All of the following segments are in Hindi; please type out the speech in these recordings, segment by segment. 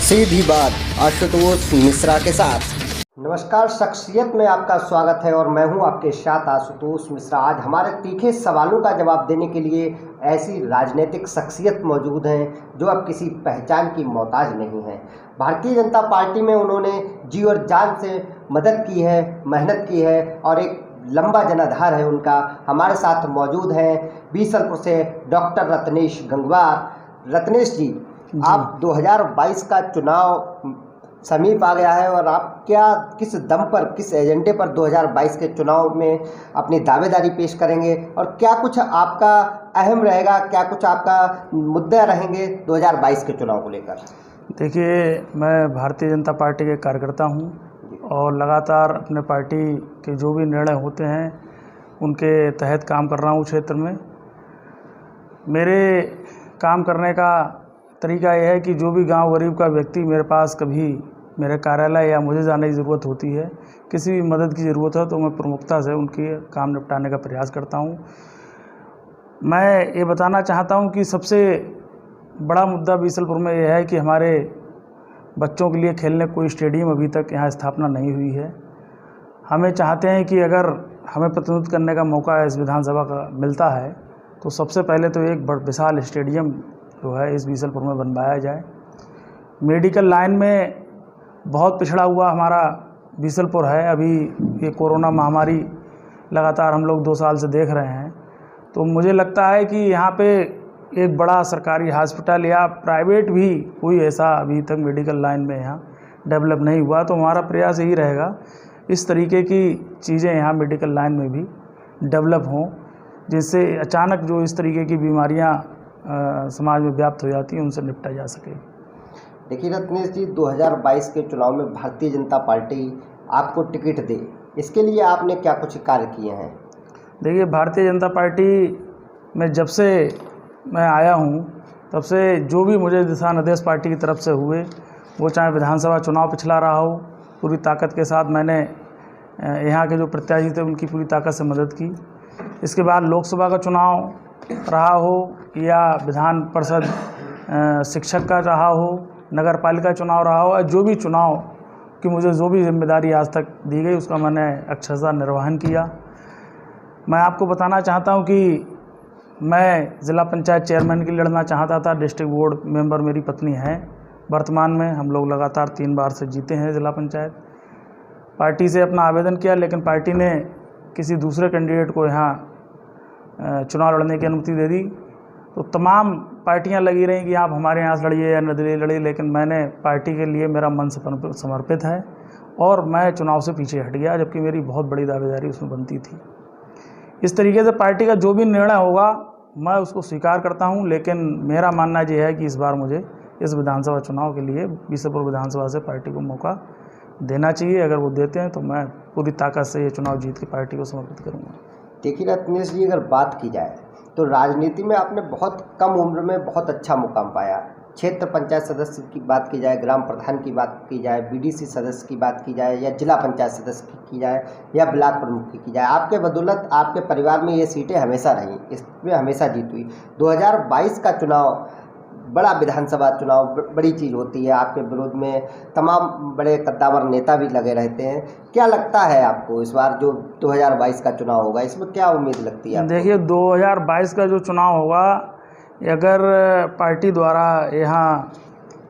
सीधी बात आशुतोष मिश्रा के साथ। नमस्कार, शख्सियत में आपका स्वागत है और मैं हूं आपके साथ आशुतोष मिश्रा। आज हमारे तीखे सवालों का जवाब देने के लिए ऐसी राजनीतिक शख्सियत मौजूद हैं जो अब किसी पहचान की मोहताज नहीं है। भारतीय जनता पार्टी में उन्होंने जी और जान से मदद की है, मेहनत की है और एक लंबा जनाधार है उनका। हमारे साथ मौजूद हैं बीसलपुर से डॉक्टर रत्नेश गंगवार। रत्नेश जी, आप 2022 का चुनाव समीप आ गया है और आप किस दम पर, किस एजेंडे पर 2022 के चुनाव में अपनी दावेदारी पेश करेंगे और क्या कुछ आपका अहम रहेगा, क्या कुछ आपका मुद्दा रहेंगे 2022 के चुनाव को लेकर? देखिए, मैं भारतीय जनता पार्टी के कार्यकर्ता हूं और लगातार अपने पार्टी के जो भी निर्णय होते हैं उनके तहत काम कर रहा हूं क्षेत्र में। मेरे काम करने का तरीका यह है कि जो भी गांव गरीब का व्यक्ति मेरे पास कभी मेरे कार्यालय या मुझे जाने की ज़रूरत होती है, किसी भी मदद की ज़रूरत है, तो मैं प्रमुखता से उनकी काम निपटाने का प्रयास करता हूं। मैं ये बताना चाहता हूं कि सबसे बड़ा मुद्दा बीसलपुर में यह है कि हमारे बच्चों के लिए खेलने कोई स्टेडियम अभी तक यहाँ स्थापना नहीं हुई है। हमें चाहते हैं कि अगर हमें प्रतिनिधित्व करने का मौका इस विधानसभा का मिलता है तो सबसे पहले तो एक विशाल स्टेडियम जो है इस बीसलपुर में बनवाया जाए। मेडिकल लाइन में बहुत पिछड़ा हुआ हमारा बीसलपुर है। अभी ये कोरोना महामारी लगातार हम लोग 2 साल से देख रहे हैं, तो मुझे लगता है कि यहाँ पे एक बड़ा सरकारी हॉस्पिटल या प्राइवेट भी कोई ऐसा अभी तक मेडिकल लाइन में यहाँ डेवलप नहीं हुआ। तो हमारा प्रयास यही रहेगा इस तरीके की चीज़ें यहाँ मेडिकल लाइन में भी डेवलप हों, जिससे अचानक जो इस तरीके की बीमारियाँ समाज में व्याप्त हो जाती हैं उनसे निपटा जा सके। देखिए रत्नेश जी, 2022 के चुनाव में भारतीय जनता पार्टी आपको टिकट दे, इसके लिए आपने क्या कुछ कार्य किए हैं? देखिए, भारतीय जनता पार्टी में जब से मैं आया हूं तब से जो भी मुझे दिशा निर्देश पार्टी की तरफ से हुए, वो चाहे विधानसभा चुनाव पिछला रहा हो, पूरी ताकत के साथ मैंने यहाँ के जो प्रत्याशी थे उनकी पूरी ताकत से मदद की। इसके बाद लोकसभा का चुनाव रहा हो या विधान परिषद शिक्षक का रहा हो, नगर पालिका चुनाव रहा हो, जो भी चुनाव की मुझे जो भी जिम्मेदारी आज तक दी गई उसका मैंने अक्षरशः निर्वहन किया। मैं आपको बताना चाहता हूं कि मैं ज़िला पंचायत चेयरमैन की लड़ना चाहता था। डिस्ट्रिक्ट बोर्ड मेंबर मेरी पत्नी है वर्तमान में। हम लोग लगातार 3 बार से जीते हैं ज़िला पंचायत। पार्टी से अपना आवेदन किया, लेकिन पार्टी ने किसी दूसरे कैंडिडेट को यहाँ चुनाव लड़ने की अनुमति दे दी। तो तमाम पार्टियां लगी रहीं कि आप हमारे यहाँ से लड़िए या निर्दलीय लड़िए, लेकिन मैंने पार्टी के लिए मेरा मन समर्पित है और मैं चुनाव से पीछे हट गया, जबकि मेरी बहुत बड़ी दावेदारी उसमें बनती थी। इस तरीके से पार्टी का जो भी निर्णय होगा मैं उसको स्वीकार करता हूं, लेकिन मेरा मानना यह है कि इस बार मुझे इस विधानसभा चुनाव के लिए बीसलपुर विधानसभा से पार्टी को मौका देना चाहिए। अगर वो देते हैं तो मैं पूरी ताकत से ये चुनाव जीत के पार्टी को समर्पित करूँगा। देखिए रत्नेश जी, अगर बात की जाए तो राजनीति में आपने बहुत कम उम्र में बहुत अच्छा मुकाम पाया। क्षेत्र पंचायत सदस्य की बात की जाए, ग्राम प्रधान की बात की जाए, बीडीसी सदस्य की बात की जाए या जिला पंचायत सदस्य की जाए या ब्लॉक प्रमुख की जाए, आपके बदौलत आपके परिवार में ये सीटें हमेशा रहीं, इसमें हमेशा जीत हुई। 2022 का चुनाव बड़ा विधानसभा चुनाव बड़ी चीज़ होती है। आपके विरोध में तमाम बड़े कद्दावर नेता भी लगे रहते हैं। क्या लगता है आपको इस बार जो 2022 का चुनाव होगा, इसमें क्या उम्मीद लगती है? देखिए, 2022 का जो चुनाव होगा, अगर पार्टी द्वारा यहाँ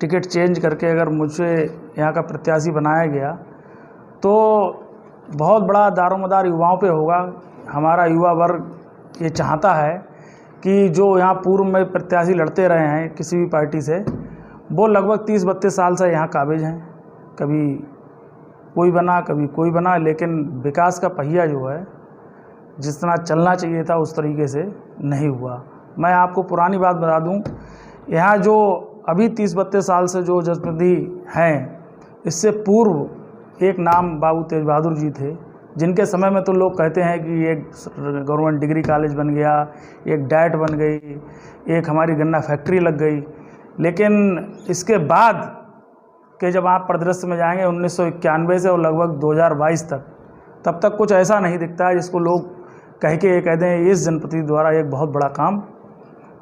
टिकट चेंज करके अगर मुझे यहाँ का प्रत्याशी बनाया गया तो बहुत बड़ा दारोमदार युवाओं पे होगा। हमारा युवा वर्ग ये चाहता है कि जो यहाँ पूर्व में प्रत्याशी लड़ते रहे हैं किसी भी पार्टी से, वो लगभग 30-32 साल से यहाँ काबिज हैं। कभी कोई बना, कभी कोई बना, लेकिन विकास का पहिया जो है जिस तरह चलना चाहिए था उस तरीके से नहीं हुआ। मैं आपको पुरानी बात बता दूं, यहाँ जो अभी 30-32 साल से जो जनप्रतिनिधि हैं, इससे पूर्व एक नाम बाबू तेज बहादुर जी थे, जिनके समय में तो लोग कहते हैं कि एक गवर्नमेंट डिग्री कॉलेज बन गया, एक डाइट बन गई, एक हमारी गन्ना फैक्ट्री लग गई। लेकिन इसके बाद के जब आप परिदृश्य में जाएंगे 1991 से और लगभग 2022 तक, तब तक कुछ ऐसा नहीं दिखता है जिसको लोग कह दें इस जनप्रतिनिधि द्वारा एक बहुत बड़ा काम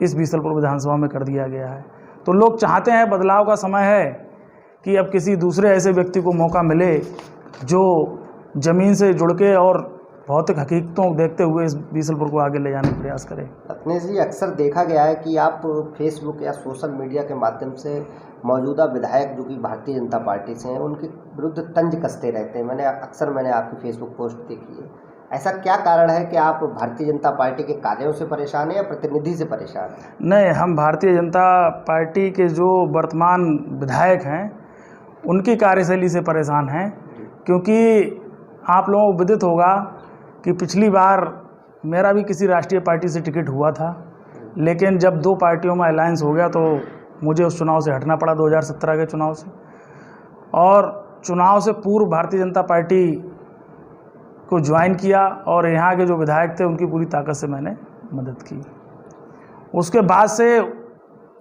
इस बीसलपुर विधानसभा में कर दिया गया है। तो लोग चाहते हैं, बदलाव का समय है कि अब किसी दूसरे ऐसे व्यक्ति को मौका मिले जो ज़मीन से जुड़ के और भौतिक हकीकतों को देखते हुए इस बीसलपुर को आगे ले जाने का प्रयास करें। रत्नेश जी, अक्सर देखा गया है कि आप फेसबुक या सोशल मीडिया के माध्यम से मौजूदा विधायक जो कि भारतीय जनता पार्टी से हैं उनके विरुद्ध तंज कसते रहते हैं। मैंने आपकी फेसबुक पोस्ट देखी है। ऐसा क्या कारण है कि आप भारतीय जनता पार्टी के कार्यों से परेशान हैं या प्रतिनिधि से परेशान हैं? नहीं, हम भारतीय जनता पार्टी के जो वर्तमान विधायक हैं उनकी कार्यशैली से परेशान हैं, क्योंकि आप लोगों को विदित होगा कि पिछली बार मेरा भी किसी राष्ट्रीय पार्टी से टिकट हुआ था, लेकिन जब दो पार्टियों में अलायंस हो गया तो मुझे उस चुनाव से हटना पड़ा 2017 के चुनाव से। और चुनाव से पूर्व भारतीय जनता पार्टी को ज्वाइन किया और यहाँ के जो विधायक थे उनकी पूरी ताकत से मैंने मदद की। उसके बाद से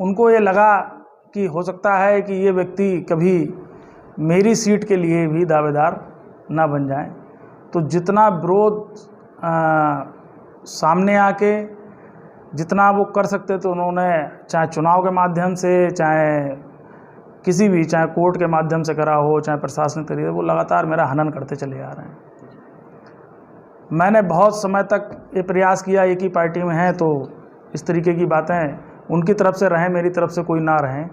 उनको ये लगा कि हो सकता है कि ये व्यक्ति कभी मेरी सीट के लिए भी दावेदार ना बन जाएं, तो जितना विरोध सामने आके जितना वो कर सकते थे उन्होंने, चाहे चुनाव के माध्यम से, चाहे कोर्ट के माध्यम से करा हो, चाहे प्रशासनिक तरीके, वो लगातार मेरा हनन करते चले आ रहे हैं। मैंने बहुत समय तक ये प्रयास किया, एक ही पार्टी में हैं तो इस तरीके की बातें उनकी तरफ से रहें, मेरी तरफ से कोई ना रहें,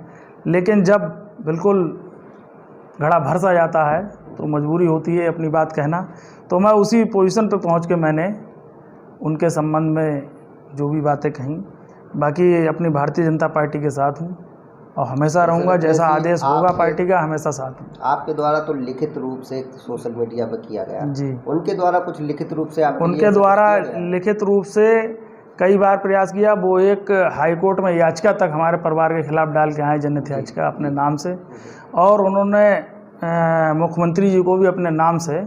लेकिन जब बिल्कुल घड़ा भर सा जाता है तो मजबूरी होती है अपनी बात कहना। तो मैं उसी पोजीशन पर पहुंच के मैंने उनके संबंध में जो भी बातें कहीं, बाकी अपनी भारतीय जनता पार्टी के साथ हूं और हमेशा रहूंगा। जैसा आदेश होगा पार्टी का, हमेशा साथ हूं। आपके द्वारा तो लिखित रूप से सोशल मीडिया पर किया गया जी, उनके द्वारा कुछ लिखित रूप से उनके द्वारा लिखित रूप से कई बार प्रयास किया। वो एक हाईकोर्ट में याचिका तक हमारे परिवार के खिलाफ डाल के आए, जनहित याचिका अपने नाम से, और उन्होंने मुख्यमंत्री जी को भी अपने नाम से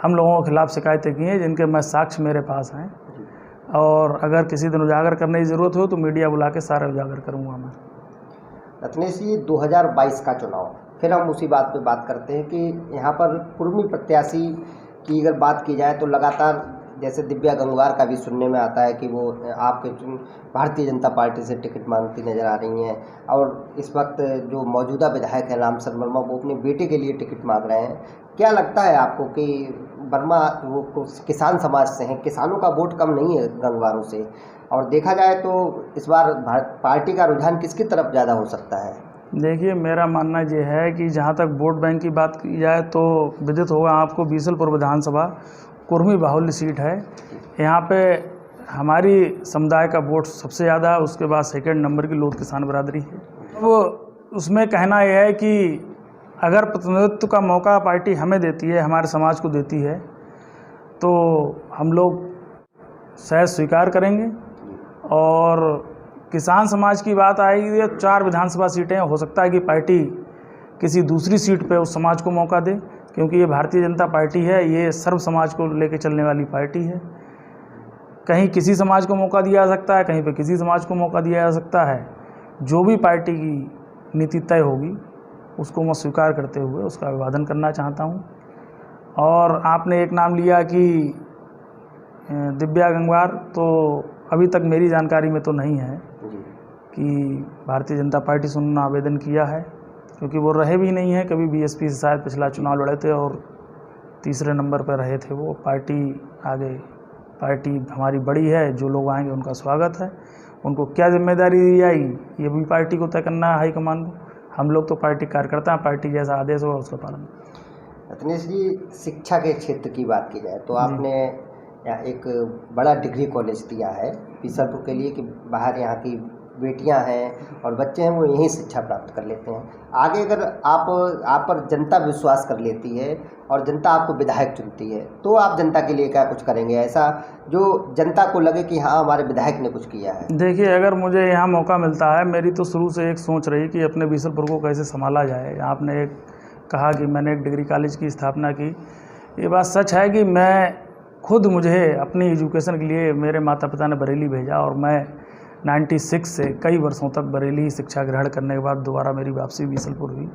हम लोगों के खिलाफ शिकायतें की हैं, जिनके मैं साक्ष्य मेरे पास हैं। और अगर किसी दिन उजागर करने की ज़रूरत हो तो मीडिया बुला के सारा उजागर करूँगा मैं। रत्नेश जी, 2022 का चुनाव, फिर हम उसी बात पे बात करते हैं कि यहाँ पर कुर्मी प्रत्याशी की अगर बात की जाए तो लगातार जैसे दिव्या गंगवार का भी सुनने में आता है कि वो आपके भारतीय जनता पार्टी से टिकट मांगती नज़र आ रही हैं, और इस वक्त जो मौजूदा विधायक हैं रामसर वर्मा वो अपने बेटे के लिए टिकट मांग रहे हैं। क्या लगता है आपको कि वर्मा वो किसान समाज से हैं, किसानों का वोट कम नहीं है गंगवारों से, और देखा जाए तो इस बार पार्टी का रुझान किसकी तरफ ज़्यादा हो सकता है? देखिए, मेरा मानना ये है कि जहाँ तक वोट बैंक की बात की जाए तो विदित होगा आपको, बीसलपुर विधानसभा कुर्मी बाहुल्य सीट है। यहाँ पे हमारी समुदाय का वोट सबसे ज़्यादा है, उसके बाद सेकंड नंबर की लोध किसान बरादरी है। वो उसमें कहना यह है कि अगर प्रतिनिधित्व का मौका पार्टी हमें देती है, हमारे समाज को देती है, तो हम लोग शायद स्वीकार करेंगे। और किसान समाज की बात आएगी, 4 विधानसभा सीटें, हो सकता है कि पार्टी किसी दूसरी सीट पे उस समाज को मौका दे, क्योंकि ये भारतीय जनता पार्टी है, ये सर्व समाज को लेकर चलने वाली पार्टी है। कहीं किसी समाज को मौका दिया जा सकता है, कहीं पे किसी समाज को मौका दिया जा सकता है। जो भी पार्टी की नीति तय होगी उसको मैं स्वीकार करते हुए उसका अभिवादन करना चाहता हूँ। और आपने एक नाम लिया कि दिव्या गंगवार, तो अभी तक मेरी जानकारी में तो नहीं है कि भारतीय जनता पार्टी से उन्होंने आवेदन किया है, क्योंकि वो रहे भी नहीं हैं कभी। बीएसपी से शायद पिछला चुनाव लड़े थे और तीसरे नंबर पर रहे थे वो। पार्टी आगे, पार्टी हमारी बड़ी है, जो लोग आएंगे उनका स्वागत है। उनको क्या जिम्मेदारी दी जाएगी ये भी पार्टी को तय करना है, हाईकमान को। हम लोग तो पार्टी कार्यकर्ता हैं, पार्टी जैसा आदेश होगा उसका पालन। रत्नेश जी, शिक्षा के क्षेत्र की बात की जाए तो आपने एक बड़ा डिग्री कॉलेज दिया है बीसलपुर के लिए कि बाहर यहाँ की बेटियां हैं और बच्चे हैं वो यहीं शिक्षा प्राप्त कर लेते हैं। आगे अगर आप पर जनता विश्वास कर लेती है और जनता आपको विधायक चुनती है तो आप जनता के लिए क्या कुछ करेंगे ऐसा जो जनता को लगे कि हाँ हमारे विधायक ने कुछ किया है? देखिए, अगर मुझे यहाँ मौका मिलता है, मेरी तो शुरू से एक सोच रही कि अपने बीसलपुर को कैसे संभाला जाए। आपने एक कहा कि मैंने एक डिग्री कॉलेज की स्थापना की, ये बात सच है कि मैं खुद, मुझे अपनी एजुकेशन के लिए मेरे माता पिता ने बरेली भेजा और मैं 96 से कई वर्षों तक बरेली शिक्षा ग्रहण करने के बाद दोबारा मेरी वापसी बीसलपुर हुई।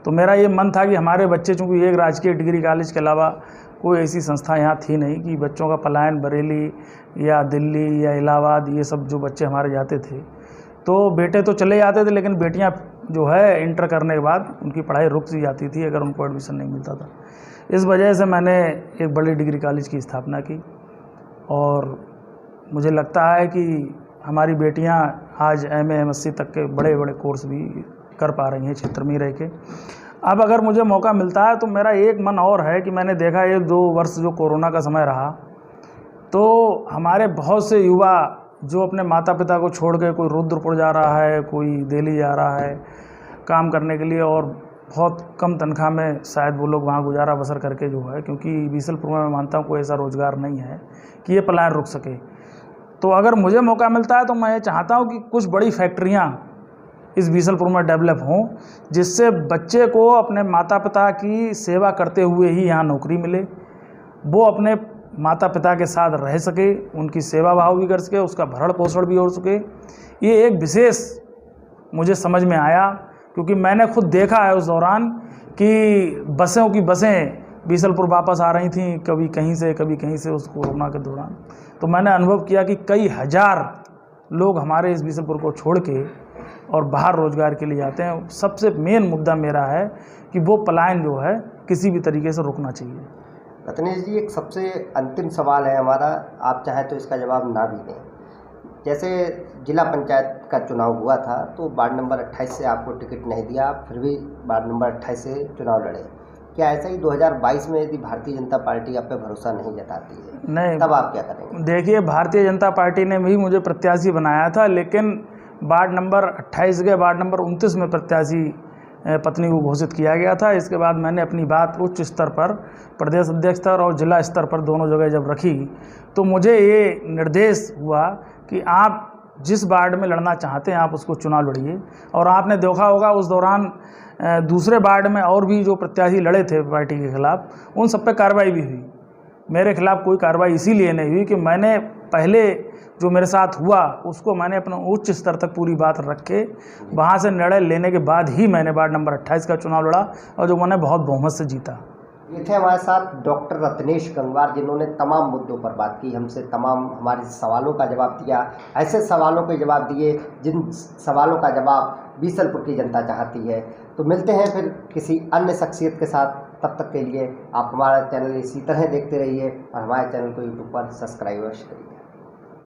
तो मेरा ये मन था कि हमारे बच्चे, चूँकि एक राजकीय डिग्री कॉलेज के अलावा कोई ऐसी संस्था यहाँ थी नहीं, कि बच्चों का पलायन बरेली या दिल्ली या इलाहाबाद, ये सब जो बच्चे हमारे जाते थे, तो बेटे तो चले जाते थे, लेकिन बेटियां जो है इंटर करने के बाद उनकी पढ़ाई रुक सी जाती थी अगर उनको एडमिशन नहीं मिलता था। इस वजह से मैंने एक बड़ी डिग्री कॉलेज की स्थापना की और मुझे लगता है कि हमारी बेटियां आज MA MSc तक के बड़े बड़े कोर्स भी कर पा रही हैं क्षेत्र में रह के। अब अगर मुझे मौका मिलता है तो मेरा एक मन और है कि मैंने देखा ये 2 वर्ष जो कोरोना का समय रहा, तो हमारे बहुत से युवा जो अपने माता पिता को छोड़ के कोई रुद्रपुर जा रहा है, कोई दिल्ली जा रहा है काम करने के लिए, और बहुत कम तनख्वाह में शायद वो लोग वहाँ गुजारा बसर करके जो है, क्योंकि बीसलपुर में मैं मानता हूँ कोई ऐसा रोज़गार नहीं है कि ये पलायन रुक सके। तो अगर मुझे मौका मिलता है तो मैं ये चाहता हूँ कि कुछ बड़ी फैक्ट्रियाँ इस बीसलपुर में डेवलप हों, जिससे बच्चे को अपने माता पिता की सेवा करते हुए ही यहाँ नौकरी मिले, वो अपने माता पिता के साथ रह सके, उनकी सेवा भाव भी कर सके, उसका भरण पोषण भी हो सके। ये एक विशेष मुझे समझ में आया, क्योंकि मैंने खुद देखा है उस दौरान कि बसों की बसें बीसलपुर वापस आ रही थीं, कभी कहीं से उस कोरोना के दौरान। तो मैंने अनुभव किया कि कई हज़ार लोग हमारे इस बीसलपुर को छोड़ के और बाहर रोज़गार के लिए जाते हैं। सबसे मेन मुद्दा मेरा है कि वो पलायन जो है किसी भी तरीके से रुकना चाहिए। रत्नेश जी, एक सबसे अंतिम सवाल है हमारा, आप चाहें तो इसका जवाब ना भी दें। जैसे जिला पंचायत का चुनाव हुआ था तो वार्ड नंबर 28 से आपको टिकट नहीं दिया, फिर भी वार्ड नंबर 28 से चुनाव लड़े। क्या ऐसा ही 2022 में यदि भारतीय जनता पार्टी आप पे भरोसा नहीं जताती है, नहीं, तब आप क्या करेंगे? देखिए, भारतीय जनता पार्टी ने भी मुझे प्रत्याशी बनाया था, लेकिन वार्ड नंबर 28 के वार्ड नंबर 29 में प्रत्याशी पत्नी को घोषित किया गया था। इसके बाद मैंने अपनी बात उच्च स्तर पर, प्रदेश अध्यक्ष स्तर और जिला स्तर पर दोनों जगह जब रखी, तो मुझे ये निर्देश हुआ कि आप जिस वार्ड में लड़ना चाहते हैं आप उसको चुनाव लड़िए। और आपने देखा होगा उस दौरान दूसरे वार्ड में और भी जो प्रत्याशी लड़े थे पार्टी के खिलाफ, उन सब पे कार्रवाई भी हुई। मेरे खिलाफ कोई कार्रवाई इसीलिए नहीं हुई कि मैंने पहले जो मेरे साथ हुआ उसको मैंने अपने उच्च स्तर तक पूरी बात रख के वहाँ से निर्णय लेने के बाद ही मैंने वार्ड नंबर 28 का चुनाव लड़ा, और जो मैंने बहुत बहुमत से जीता। ये थे हमारे साथ डॉक्टर रत्नेश गंगवार, जिन्होंने तमाम मुद्दों पर बात की, हमसे तमाम हमारे सवालों का जवाब दिया, ऐसे सवालों के जवाब दिए जिन सवालों का जवाब बीसलपुर की जनता चाहती है। तो मिलते हैं फिर किसी अन्य शख्सियत के साथ, तब तक के लिए आप हमारा चैनल इसी तरह देखते रहिए और हमारे चैनल को यूट्यूब पर सब्सक्राइब करिए।